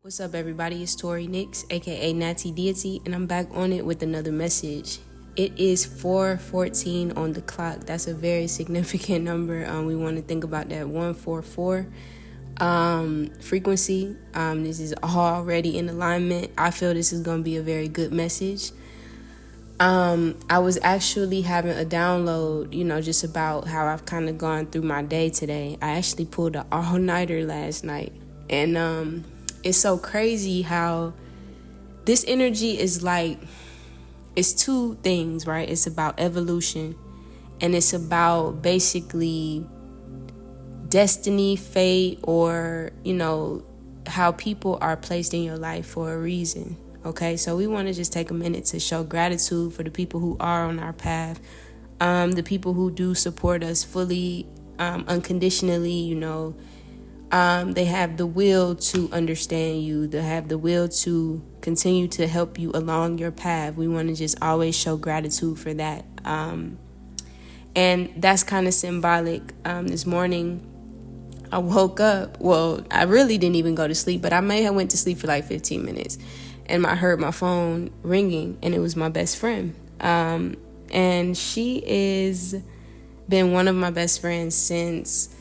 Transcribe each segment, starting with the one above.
What's up, everybody? It's Tori Nix, aka Natty Deity, and I'm back on it with another message. It is 4:14 on the clock. That's a very significant number. We want to think about that 144 frequency. This is already in alignment. I feel this is going to be a very good message. I was actually having a download, just about how I've kind of gone through my day today. I actually pulled an all-nighter last night, and it's so crazy how this energy is like, it's two things, right? It's about evolution, and it's about basically destiny, fate, or, how people are placed in your life for a reason. Okay, so we want to just take a minute to show gratitude for the people who are on our path, the people who do support us fully, unconditionally, they have the will to understand you. They have the will to continue to help you along your path. We want to just always show gratitude for that. And that's kind of symbolic. This morning, I woke up. Well, I really didn't even go to sleep, but I may have went to sleep for like 15 minutes. And I heard my phone ringing, and it was my best friend. And she is been one of my best friends since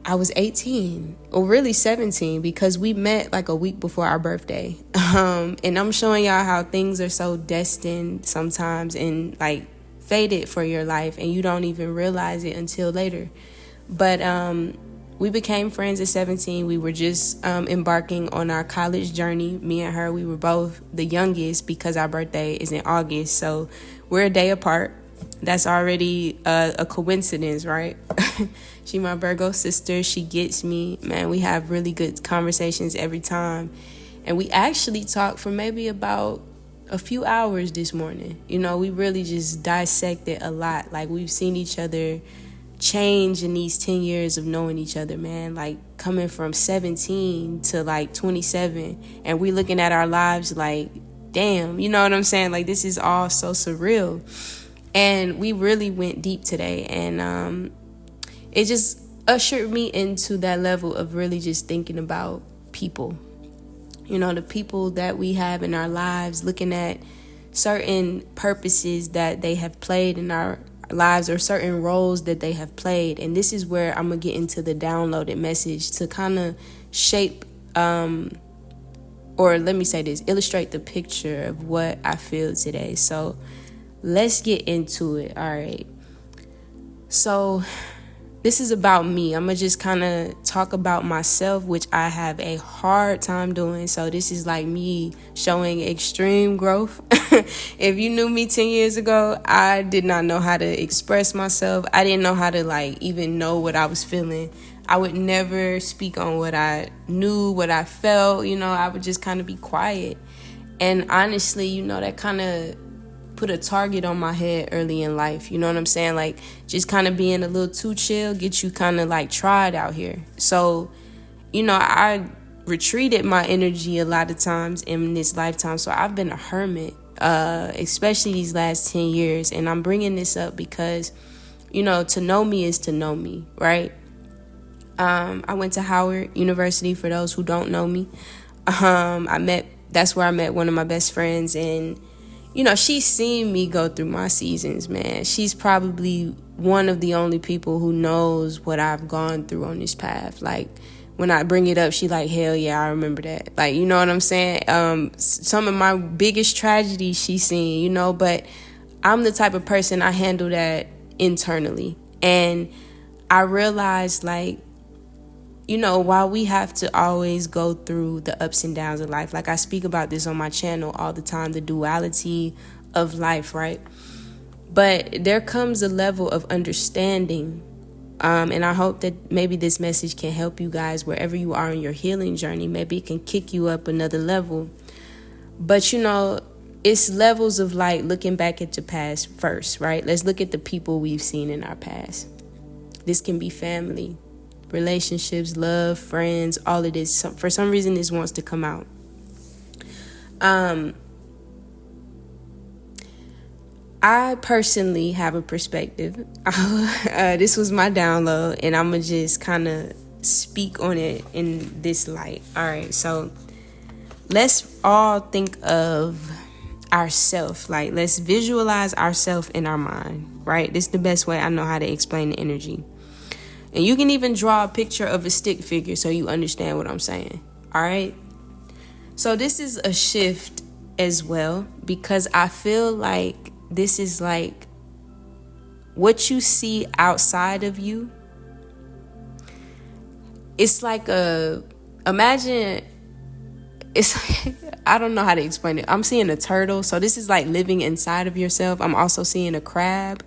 I was 18, or really 17, because we met like a week before our birthday. And I'm showing y'all how things are so destined sometimes and like fated for your life, and you don't even realize it until later. But we became friends at 17. We were just embarking on our college journey. Me and her, we were both the youngest because our birthday is in August. So we're a day apart. That's already a coincidence, right? She my Virgo sister. She gets me. Man, we have really good conversations every time. And we actually talked for maybe about a few hours this morning. We really just dissected a lot. Like, we've seen each other change in these 10 years of knowing each other, man. Like, coming from 17 to like 27, and we looking at our lives like, damn, you know what I'm saying? Like, this is all so surreal. And we really went deep today, and it just ushered me into that level of really just thinking about people, the people that we have in our lives, looking at certain purposes that they have played in our lives, or certain roles that they have played. And this is where I'm gonna get into the downloaded message to kind of shape, or let me say this, illustrate the picture of what I feel today. So let's get into it. All right. So this is about me. I'm going to just kind of talk about myself, which I have a hard time doing. So this is like me showing extreme growth. If you knew me 10 years ago, I did not know how to express myself. I didn't know how to even know what I was feeling. I would never speak on what I knew, what I felt. I would just kind of be quiet. And honestly, that kind of put a target on my head early in life. You know what I'm saying? Like, just kind of being a little too chill, get you kind of like tried out here. So, I retreated my energy a lot of times in this lifetime. So I've been a hermit, especially these last 10 years. And I'm bringing this up because, to know me is to know me, right? I went to Howard University, for those who don't know me. That's where I met one of my best friends, and she's seen me go through my seasons, man. She's probably one of the only people who knows what I've gone through on this path. Like, when I bring it up, she like, hell yeah, I remember that. Like, you know what I'm saying? Some of my biggest tragedies she's seen, but I'm the type of person, I handle that internally. And I realized, while we have to always go through the ups and downs of life, like I speak about this on my channel all the time, the duality of life, right? But there comes a level of understanding, and I hope that maybe this message can help you guys wherever you are in your healing journey. Maybe it can kick you up another level. But, it's levels of looking back at your past first, right? Let's look at the people we've seen in our past. This can be family, relationships, love, friends, all of this. For some reason, this wants to come out. I personally have a perspective. This was my download, and I'm going to just kind of speak on it in this light. All right, so let's all think of ourself. Like, let's visualize ourself in our mind, right? This is the best way I know how to explain the energy. And you can even draw a picture of a stick figure so you understand what I'm saying. All right. So this is a shift as well, because I feel like this is like what you see outside of you. It's like imagine it's I don't know how to explain it. I'm seeing a turtle. So this is like living inside of yourself. I'm also seeing a crab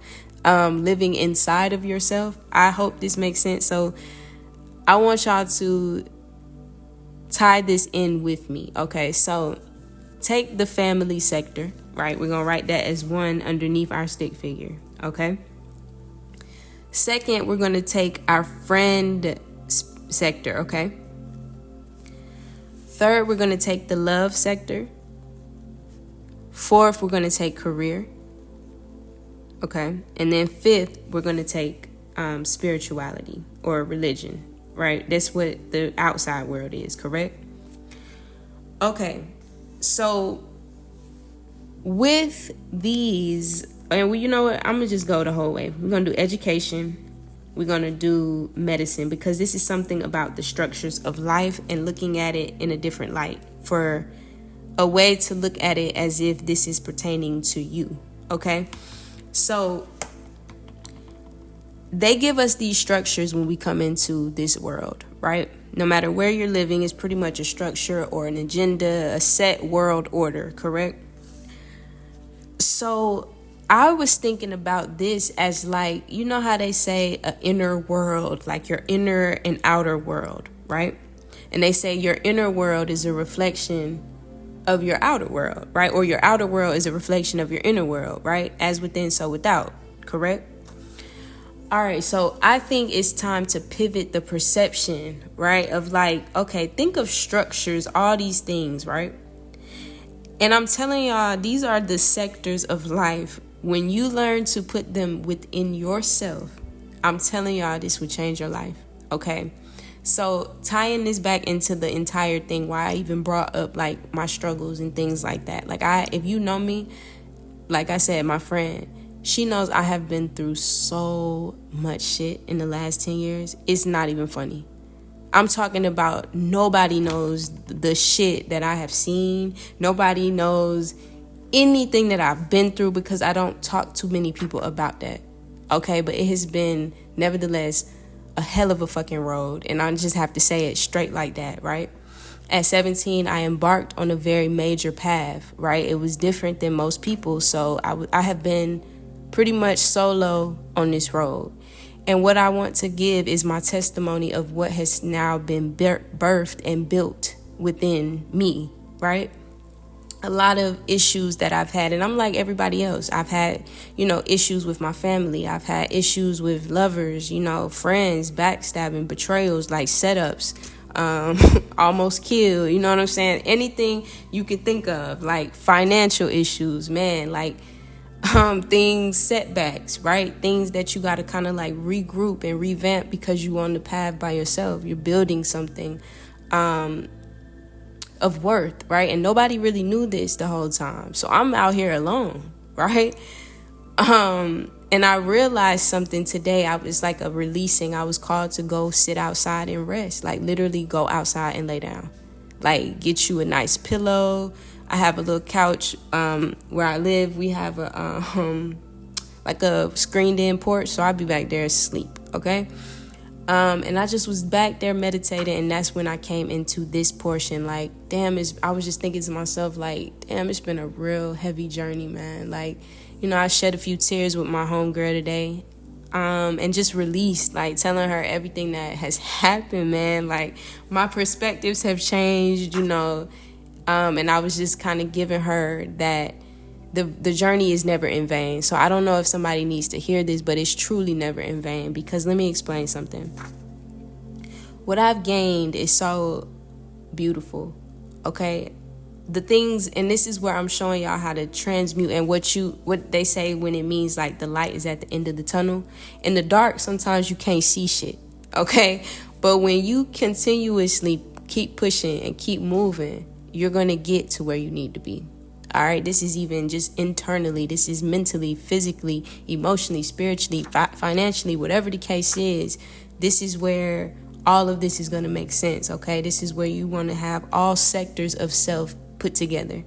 living inside of yourself. I hope this makes sense. So I want y'all to tie this in with me. Okay, so take the family sector, right? We're going to write that as 1 underneath our stick figure, okay? Second, we're going to take our friend sector, okay? Third, we're going to take the love sector. Fourth, we're going to take career. Okay. And then fifth, we're going to take spirituality or religion, right? That's what the outside world is, correct? Okay. So with these, and you know what? I'm going to just go the whole way. We're going to do education. We're going to do medicine, because this is something about the structures of life and looking at it in a different light, for a way to look at it as if this is pertaining to you. Okay. So they give us these structures when we come into this world, right? No matter where you're living, it's pretty much a structure or an agenda, a set world order, correct? So I was thinking about this as like, you know how they say an inner world, like your inner and outer world, right? And they say your inner world is a reflection of your outer world, right? Or your outer world is a reflection of your inner world, right? As within, so without, correct? All right, so I think it's time to pivot the perception, right? Of like, okay, think of structures, all these things, right? And I'm telling y'all, these are the sectors of life. When you learn to put them within yourself, I'm telling y'all, this would change your life, okay? So tying this back into the entire thing, why I even brought up like my struggles and things like that. Like if you know me, like I said, my friend, she knows I have been through so much shit in the last 10 years. It's not even funny. I'm talking about nobody knows the shit that I have seen. Nobody knows anything that I've been through, because I don't talk to many people about that. Okay, but it has been, nevertheless, a hell of a fucking road, and I just have to say it straight like that, right? At 17, I embarked on a very major path, right? It was different than most people, so I have been pretty much solo on this road. And what I want to give is my testimony of what has now been birthed and built within me, right? A lot of issues that I've had, and I'm like everybody else. I've had, issues with my family. I've had issues with lovers, friends, backstabbing, betrayals, like setups, almost killed, you know what I'm saying? Anything you could think of, like financial issues, man, like things, setbacks, right? Things that you got to kind of like regroup and revamp because you on the path by yourself. You're building something of worth, right? And nobody really knew this the whole time. So I'm out here alone, right? And I realized something today. I was like a releasing. I was called to go sit outside and rest, like literally go outside and lay down, like get you a nice pillow. I have a little couch where I live. We have a like a screened in porch, so I'll be back there asleep, okay? And I just was back there meditating, and that's when I came into this portion. Like, damn, I was just thinking to myself, like, damn, it's been a real heavy journey, man. Like, I shed a few tears with my homegirl today, and just released, like, telling her everything that has happened, man. Like, my perspectives have changed, and I was just kind of giving her that the journey is never in vain. So I don't know if somebody needs to hear this, but it's truly never in vain, because let me explain something. What I've gained is so beautiful, okay? The things, and this is where I'm showing y'all how to transmute, and what they say when it means like the light is at the end of the tunnel. In the dark, sometimes you can't see shit, okay? But when you continuously keep pushing and keep moving, you're going to get to where you need to be. All right, this is even just internally. This is mentally, physically, emotionally, spiritually, financially, whatever the case is. This is where all of this is going to make sense, okay? This is where you want to have all sectors of self put together.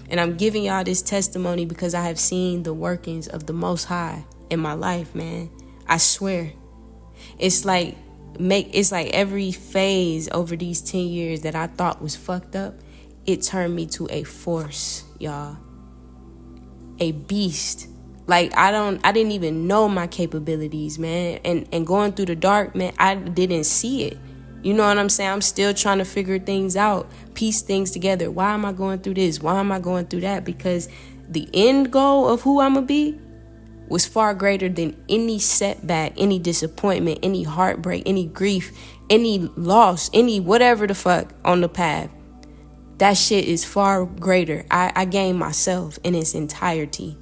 And I'm giving y'all this testimony because I have seen the workings of the Most High in my life, man. I swear. It's like every phase over these 10 years that I thought was fucked up, it turned me to a force, y'all. A beast. Like, I didn't even know my capabilities, man. And going through the dark, man, I didn't see it. You know what I'm saying? I'm still trying to figure things out, piece things together. Why am I going through this? Why am I going through that? Because the end goal of who I'm going to be was far greater than any setback, any disappointment, any heartbreak, any grief, any loss, any whatever the fuck on the path. That shit is far greater. I gained myself in its entirety.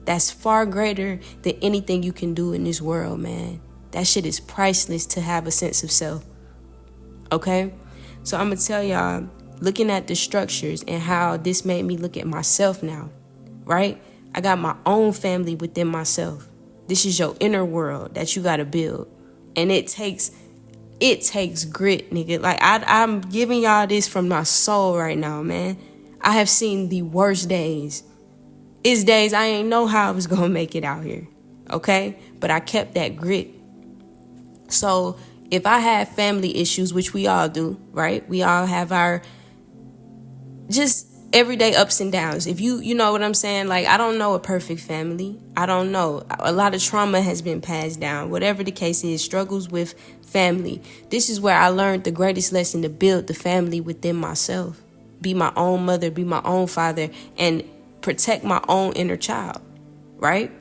That's far greater than anything you can do in this world, man. That shit is priceless to have a sense of self. Okay? So I'm going to tell y'all, looking at the structures and how this made me look at myself now, right? I got my own family within myself. This is your inner world that you got to build. And it takes grit, nigga. Like, I'm giving y'all this from my soul right now, man. I have seen the worst days. It's days I ain't know how I was going to make it out here, okay? But I kept that grit. So if I had family issues, which we all do, right? We all have our just everyday ups and downs. If you know what I'm saying? Like, I don't know a perfect family. I don't know. A lot of trauma has been passed down. Whatever the case is, struggles with family. This is where I learned the greatest lesson to build the family within myself. Be my own mother, be my own father, and protect my own inner child, right?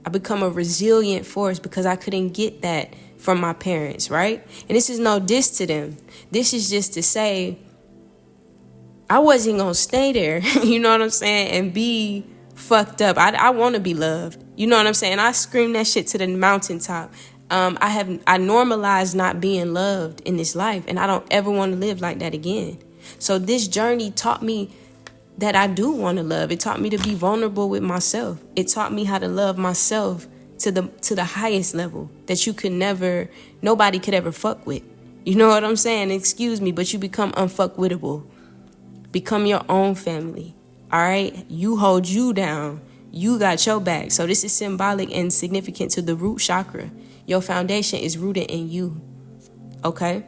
I become a resilient force because I couldn't get that from my parents, right? And this is no diss to them. This is just to say I wasn't going to stay there, you know what I'm saying, and be fucked up. I want to be loved. You know what I'm saying? I scream that shit to the mountaintop. I normalized not being loved in this life, and I don't ever want to live like that again. So this journey taught me that I do want to love. It taught me to be vulnerable with myself. It taught me how to love myself to the highest level that nobody could ever fuck with. You know what I'm saying? Excuse me, but you become unfuckwittable. Become your own family. All right? You hold you down. You got your back. So this is symbolic and significant to the root chakra. Your foundation is rooted in you. Okay?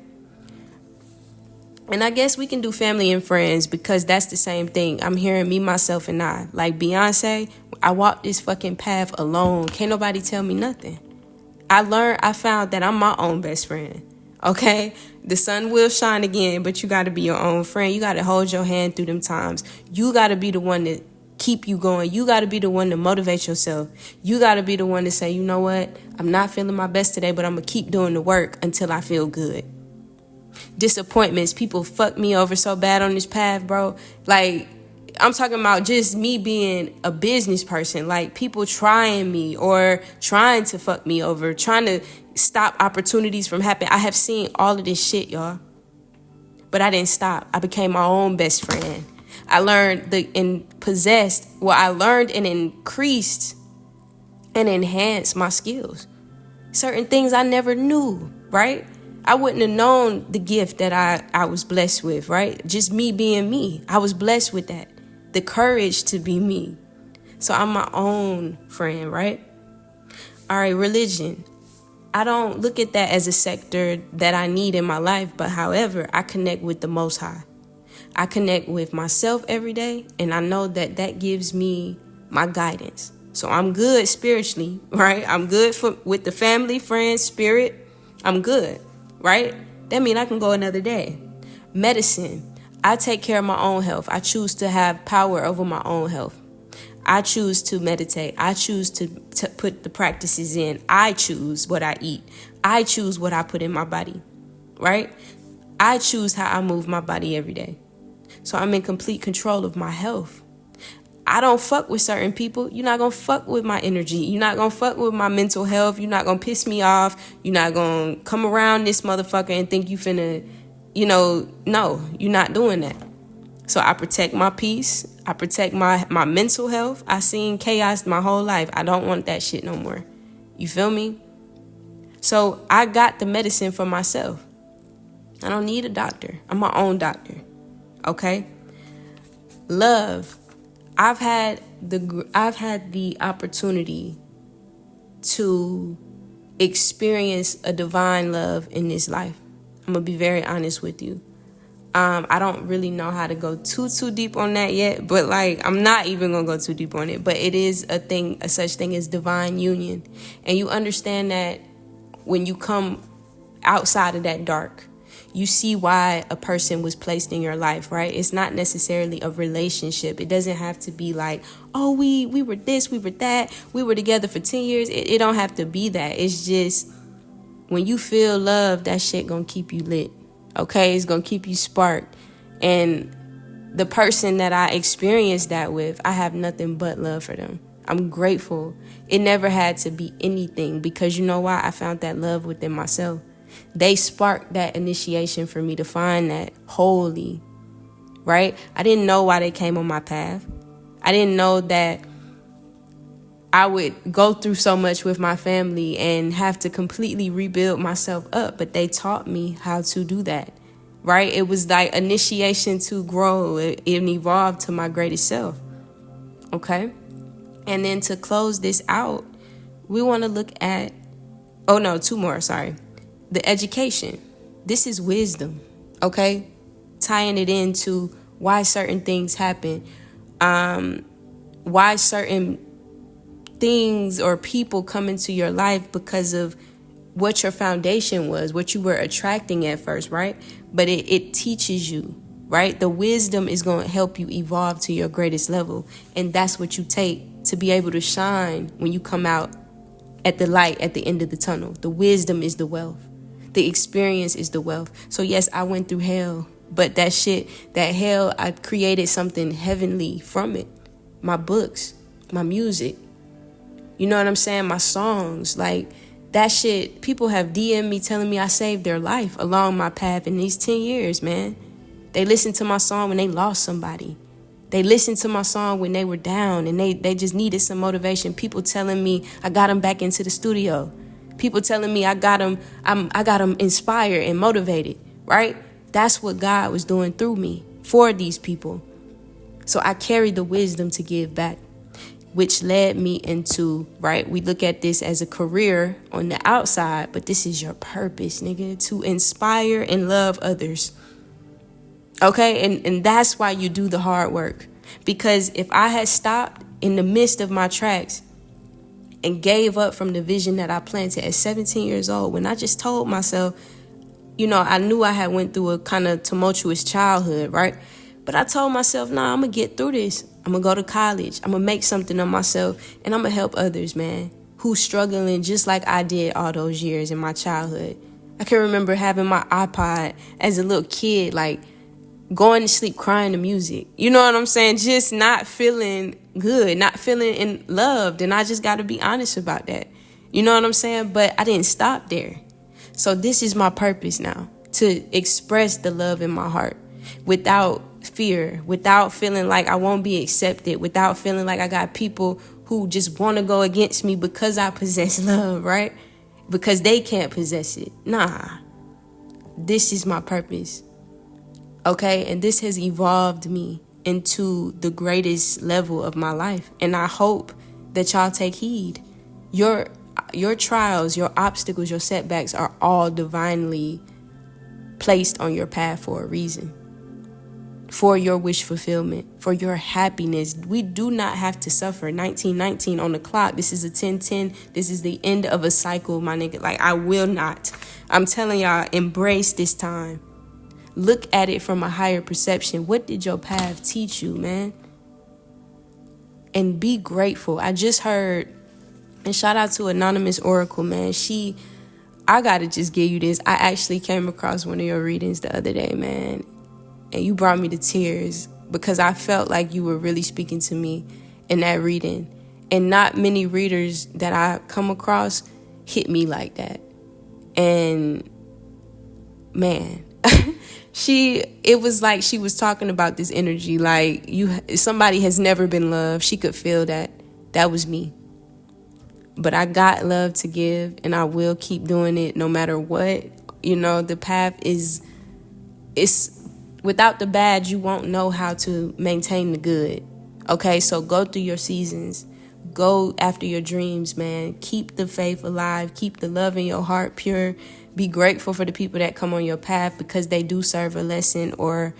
And I guess we can do family and friends because that's the same thing. I'm hearing me, myself, and I. Like Beyonce, I walked this fucking path alone. Can't nobody tell me nothing. I found that I'm my own best friend. Okay? The sun will shine again, but you got to be your own friend. You got to hold your hand through them times. You got to be the one to keep you going. You got to be the one to motivate yourself. You got to be the one to say, you know what? I'm not feeling my best today, but I'm going to keep doing the work until I feel good. Disappointments. People fuck me over so bad on this path, bro. Like, I'm talking about just me being a business person. Like, people trying me or trying to fuck me over, trying to stop opportunities from happening. I have seen all of this shit, y'all. But I didn't stop. I became my own best friend. I learned I learned and increased and enhanced my skills. Certain things I never knew, right? I wouldn't have known the gift that I was blessed with, right? Just me being me. I was blessed with that. The courage to be me. So I'm my own friend, right? All right, religion. I don't look at that as a sector that I need in my life, but however, I connect with the Most High. I connect with myself every day, and I know that gives me my guidance. So I'm good spiritually, right? I'm good with the family, friends, spirit. I'm good, right? That means I can go another day. Medicine. I take care of my own health. I choose to have power over my own health. I choose to meditate. I choose to put the practices in. I choose what I eat. I choose what I put in my body, right? I choose how I move my body every day. So I'm in complete control of my health. I don't fuck with certain people. You're not gonna fuck with my energy. You're not gonna fuck with my mental health. You're not gonna piss me off. You're not gonna come around this motherfucker and think you finna, no, you're not doing that. So I protect my peace. I protect my mental health. I seen chaos my whole life. I don't want that shit no more. You feel me? So I got the medicine for myself. I don't need a doctor. I'm my own doctor. Okay? Love. I've had the opportunity to experience a divine love in this life. I'm gonna be very honest with you. I don't really know how to go too deep on that yet, but like I'm not even gonna go too deep on it. But it is a such thing as divine union, and you understand that when you come outside of that dark, you see why a person was placed in your life, right? It's not necessarily a relationship. It doesn't have to be like, oh, we were this, we were that, we were together for 10 years. It don't have to be that. It's just when you feel love, that shit gonna keep you lit. Okay, it's gonna keep you sparked. And the person that I experienced that with, I have nothing but love for them. I'm grateful. It never had to be anything, because you know why? I found that love within myself. They sparked that initiation for me to find that holy, right? I didn't know why they came on my path. I didn't know that I would go through so much with my family and have to completely rebuild myself up. But they taught me how to do that, right? It was like initiation to grow and evolve to my greatest self, okay? And then to close this out, we want to look at, two more, sorry. The education. This is wisdom, okay? Tying it into why certain things happen, why certain things or people come into your life because of what your foundation was, what you were attracting at first, right? But it teaches you, right? The wisdom is going to help you evolve to your greatest level. And that's what you take to be able to shine when you come out at the light at the end of the tunnel. The wisdom is the wealth. The experience is the wealth. So yes, I went through hell, but that hell, I created something heavenly from it. My books, my music, you know what I'm saying? My songs, like that shit, people have DM'd me telling me I saved their life along my path in these 10 years, man. They listened to my song when they lost somebody. They listened to my song when they were down and they just needed some motivation. People telling me I got them back into the studio. People telling me I got them inspired and motivated, right? That's what God was doing through me for these people. So I carried the wisdom to give back, which led me into, right? We look at this as a career on the outside, but this is your purpose, nigga, to inspire and love others. Okay, and that's why you do the hard work. Because if I had stopped in the midst of my tracks and gave up from the vision that I planted at 17 years old, when I just told myself, I knew I had went through a kind of tumultuous childhood, right? But I told myself, nah, I'm going to get through this. I'm going to go to college. I'm going to make something of myself, and I'm going to help others, man, who's struggling just like I did all those years in my childhood. I can remember having my iPod as a little kid, like, going to sleep crying to music. You know what I'm saying? Just not feeling good, not feeling loved. And I just got to be honest about that. You know what I'm saying? But I didn't stop there. So this is my purpose now, to express the love in my heart without fear, without feeling like I won't be accepted, without feeling like I got people who just want to go against me because I possess love, right? Because they can't possess it. Nah, this is my purpose. Okay, and this has evolved me into the greatest level of my life. And I hope that y'all take heed. Your trials, your obstacles, your setbacks are all divinely placed on your path for a reason. For your wish fulfillment, for your happiness. We do not have to suffer. 1919 on the clock. This is a 10:10. This is the end of a cycle, my nigga. Like, I will not. I'm telling y'all, embrace this time. Look at it from a higher perception. What did your path teach you, man? And be grateful. I just heard, and shout out to Anonymous Oracle, man. I gotta just give you this. I actually came across one of your readings the other day, man. And you brought me to tears. because I felt like you were really speaking to me in that reading. And not many readers that I come across hit me like that. And man, it was like she was talking about this energy, like somebody has never been loved. She could feel that. That was me. But I got love to give, and I will keep doing it no matter what. The path it's without the bad, you won't know how to maintain the good. Okay, so go through your seasons. Go after your dreams, man. Keep the faith alive. Keep the love in your heart pure. Be grateful for the people that come on your path, because they do serve a lesson, or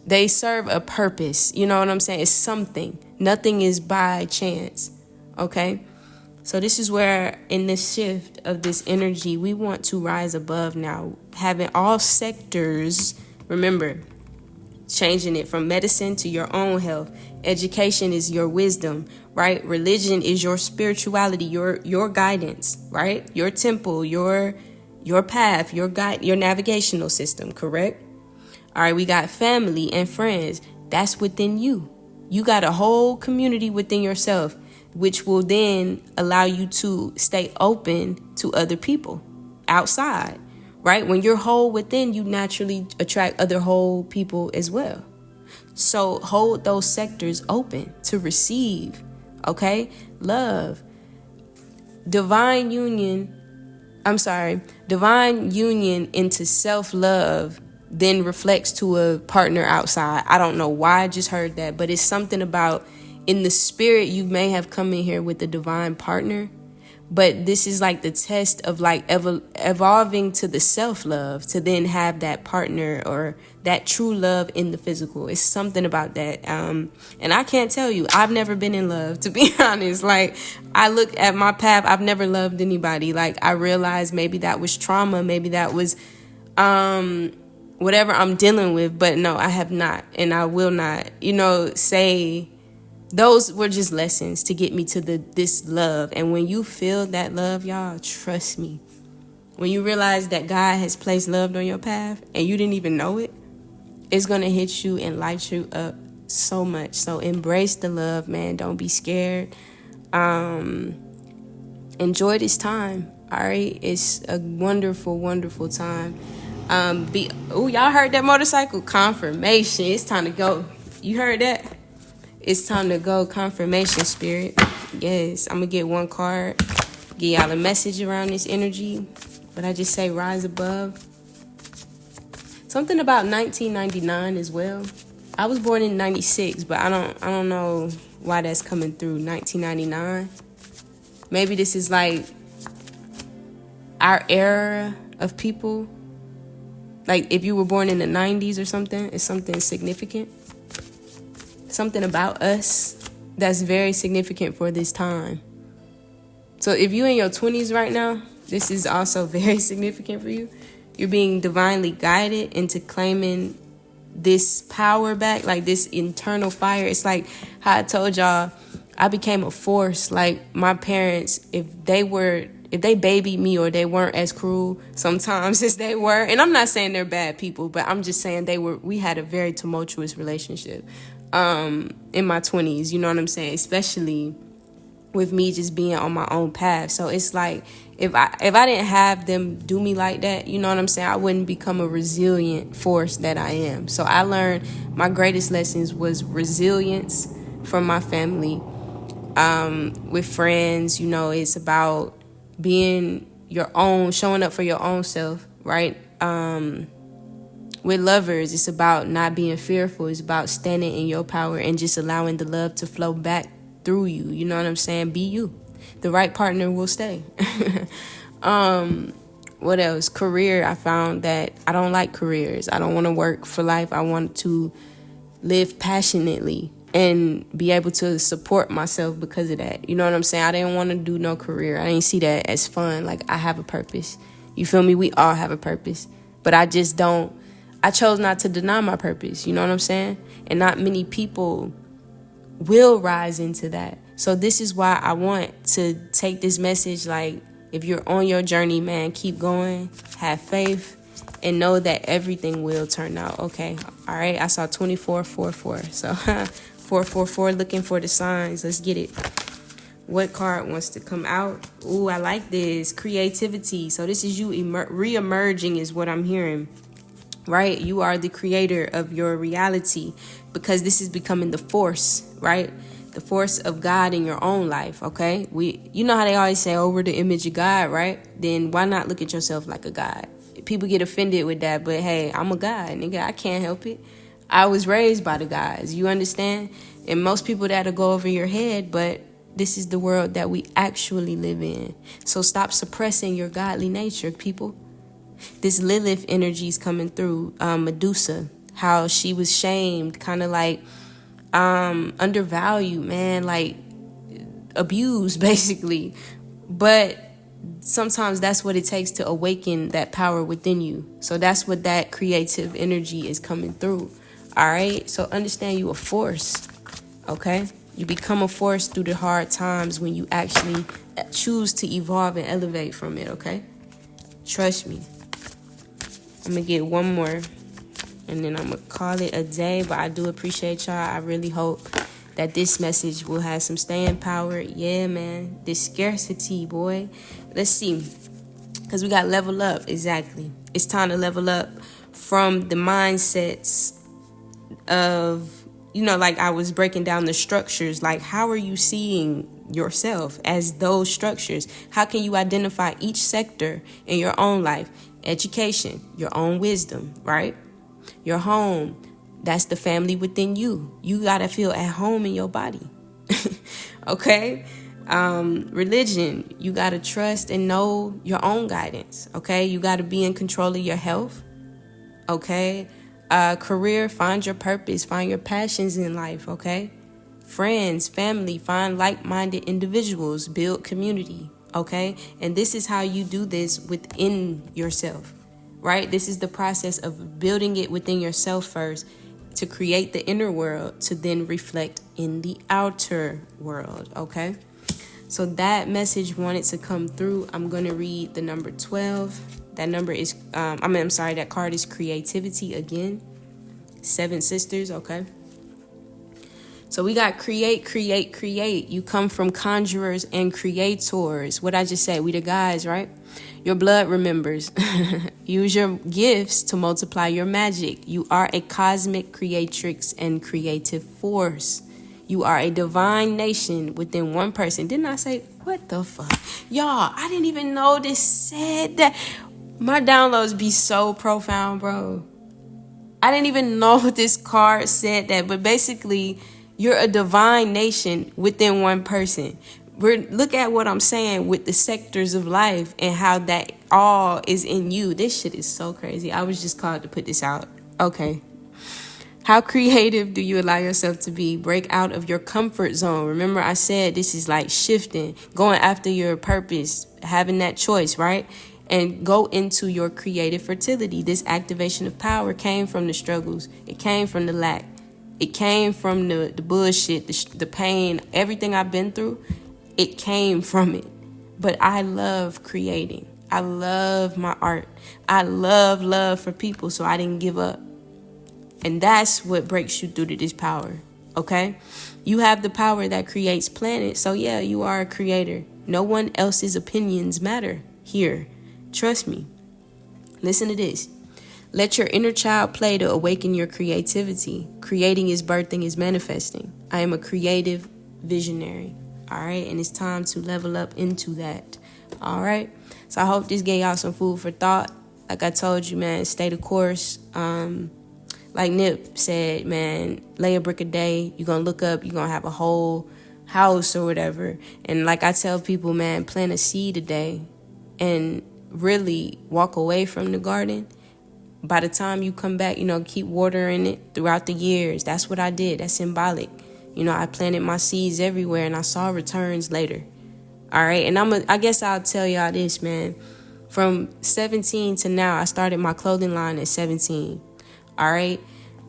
they serve a purpose. You know what I'm saying? It's something. Nothing is by chance. Okay? So this is where, in this shift of this energy, we want to rise above now. Having all sectors, remember, changing it from medicine to your own health. Education is your wisdom, right? Religion is your spirituality, your guidance, right? Your temple, your path, your guide, your navigational system, correct? All right, we got family and friends. That's within you. You got a whole community within yourself, which will then allow you to stay open to other people outside, right? When you're whole within, you naturally attract other whole people as well. So hold those sectors open to receive, okay? Love. Divine union into self-love then reflects to a partner outside. I don't know why I just heard that, but it's something about, in the spirit, you may have come in here with a divine partner, but this is like the test of like evolving to the self-love to then have that partner or that true love in the physical. It's something about that. And I can't tell you, I've never been in love, to be honest. Like, I look at my path, I've never loved anybody. Like, I realized maybe that was trauma, maybe that was whatever I'm dealing with, but no, I have not, and I will not, say those were just lessons to get me to this love. And when you feel that love, y'all, trust me, when you realize that God has placed love on your path and you didn't even know it, it's going to hit you and light you up so much. So embrace the love, man. Don't be scared. Enjoy this time. All right. It's a wonderful, wonderful time. Y'all heard that motorcycle? Confirmation. It's time to go. You heard that? It's time to go. Confirmation, spirit. Yes, I'm going to get one card. Give y'all a message around this energy. But I just say rise above. Something about 1999 as well. I was born in 96, but I don't know why that's coming through. 1999. Maybe this is like our era of people. Like if you were born in the 90s or something, it's something significant. Something about us that's very significant for this time. So if you're in your 20s right now, this is also very significant for you. You're being divinely guided into claiming this power back, like this internal fire. It's like how I told y'all, I became a force. Like my parents, if they babied me or they weren't as cruel sometimes as they were, and I'm not saying they're bad people, but I'm just saying we had a very tumultuous relationship in my 20s, you know what I'm saying? Especially with me just being on my own path. So it's like if I didn't have them do me like that, you know what I'm saying, I wouldn't become a resilient force that I am. So I learned my greatest lessons was resilience from my family, with friends. It's about being your own, showing up for your own self, right? With lovers, it's about not being fearful. It's about standing in your power and just allowing the love to flow back through you. You know what I'm saying? Be you. The right partner will stay. What else? Career. I found that I don't like careers. I don't want to work for life. I want to live passionately and be able to support myself because of that. You know what I'm saying? I didn't want to do no career. I didn't see that as fun. Like, I have a purpose. You feel me? We all have a purpose. But I chose not to deny my purpose. You know what I'm saying? And not many people will rise into that. So this is why I want to take this message. Like, if you're on your journey, man, keep going. Have faith. and know that everything will turn out okay. All right, I saw 2444. So 444, looking for the signs. Let's get it. What card wants to come out? Ooh, I like this. Creativity. So this is you re-emerging is what I'm hearing. Right? You are the creator of your reality, because this is becoming the force, right? The force of God in your own life, okay? You know how they always say, oh, we're the image of God, right? Then why not look at yourself like a God? People get offended with that, but hey, I'm a God, nigga. I can't help it. I was raised by the gods, you understand? And most people, that'll go over your head, but this is the world that we actually live in. So stop suppressing your godly nature, people. This Lilith energy is coming through. Medusa, how she was shamed, kind of like undervalued, man, like abused, basically. But sometimes that's what it takes to awaken that power within you. So that's what that creative energy is coming through. All right. So understand you a force. Okay. You become a force through the hard times when you actually choose to evolve and elevate from it. Okay. Trust me. I'm going to get one more and then I'm going to call it a day. But I do appreciate y'all. I really hope that this message will have some staying power. Yeah, man. This scarcity, boy. Let's see. Because we got level up. Exactly. It's time to level up from the mindsets of, you know, like I was breaking down the structures. Like, how are you seeing yourself as those structures? How can you identify each sector in your own life? Education, your own wisdom, right? Your home, that's the family within you. You got to feel at home in your body. Okay? Religion, you got to trust and know your own guidance. Okay? You got to be in control of your health. Okay? Career, find your purpose, find your passions in life. Okay? Friends, family, find like-minded individuals, build community. Okay? And this is how you do this within yourself, right? This is the process of building it within yourself first to create the inner world to then reflect in the outer world. Okay? So that message wanted to come through. I'm going to read the number 12. That number is, that card is creativity again. 7 sisters. Okay? So we got create, create, create. You come from conjurers and creators. What I just said, we the guys, right? Your blood remembers. Use your gifts to multiply your magic. You are a cosmic creatrix and creative force. You are a divine nation within one person. Didn't I say, what the fuck? Y'all, I didn't even know this said that. My downloads be so profound, bro. I didn't even know this card said that, but basically, you're a divine nation within one person. Look at what I'm saying with the sectors of life and how that all is in you. This shit is so crazy. I was just called to put this out. Okay. How creative do you allow yourself to be? Break out of your comfort zone. Remember, I said this is like shifting, going after your purpose, having that choice, right? And go into your creative fertility. This activation of power came from the struggles. It came from the lack. It came from the bullshit, the pain, everything I've been through. It came from it. But I love creating. I love my art. I love for people, so I didn't give up. And that's what breaks you through to this power, okay? You have the power that creates planets, so yeah, you are a creator. No one else's opinions matter here. Trust me. Listen to this. Let your inner child play to awaken your creativity. Creating is birthing is manifesting. I am a creative visionary. All right. And it's time to level up into that. All right. So I hope this gave y'all some food for thought. Like I told you, man, stay the course. Like Nip said, man, lay a brick a day. You're going to look up. You're going to have a whole house or whatever. And like I tell people, man, plant a seed a day and really walk away from the garden. By the time you come back, keep watering it throughout the years. That's what I did. That's symbolic. I planted my seeds everywhere and I saw returns later. All right. And I guess I'll tell y'all this, man. From 17 to now, I started my clothing line at 17. All right.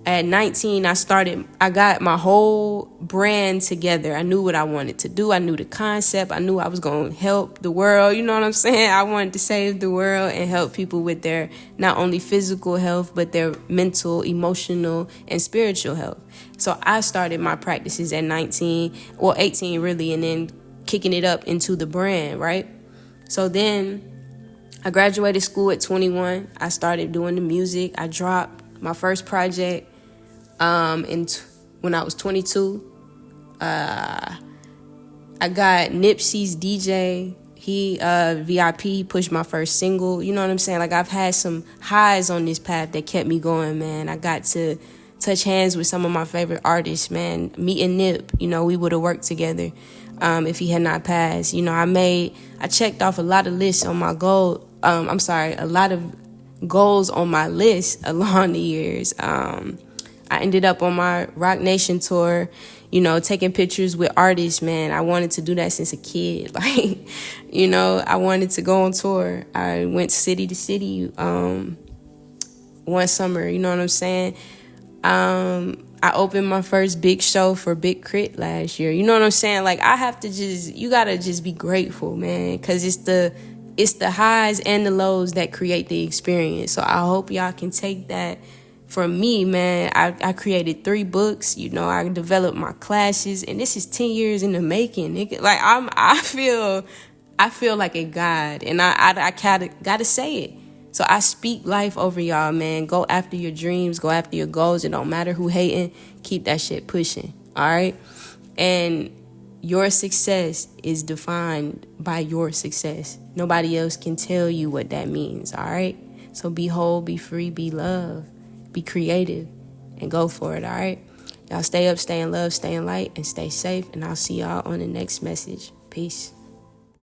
At 19, I got my whole brand together. I knew what I wanted to do. I knew the concept. I knew I was going to help the world. You know what I'm saying? I wanted to save the world and help people with their not only physical health, but their mental, emotional, and spiritual health. So I started my practices at 19, or 18 really, and then kicking it up into the brand, right? So then I graduated school at 21. I started doing the music. I dropped my first project when I was 22. I got Nipsey's DJ. He VIP pushed my first single. You know what I'm saying? Like, I've had some highs on this path that kept me going, man. I got to touch hands with some of my favorite artists, man. Meeting Nip, you know, we would have worked together if he had not passed. You know, I checked off a lot of lists on my a lot of goals on my list along the years. I ended up on my Rock Nation tour, you know, taking pictures with artists, man. I wanted to do that since a kid. Like, you know, I wanted to go on tour. I went city to city one summer, you know what I'm saying? I opened my first big show for Big Crit last year. You know what I'm saying? Like, you gotta just be grateful, man, because it's the highs and the lows that create the experience. So I hope y'all can take that from me, man. I created 3 books. You know, I developed my classes, and this is 10 years in the making, nigga. Like, I feel like a god, and I gotta say it. So I speak life over y'all, man. Go after your dreams, go after your goals. It don't matter who hating. Keep that shit pushing, all right? And your success is defined by your success. Nobody else can tell you what that means, all right? So be whole, be free, be love. Be creative and go for it, all right? Y'all stay up, stay in love, stay in light, and stay safe. And I'll see y'all on the next message. Peace.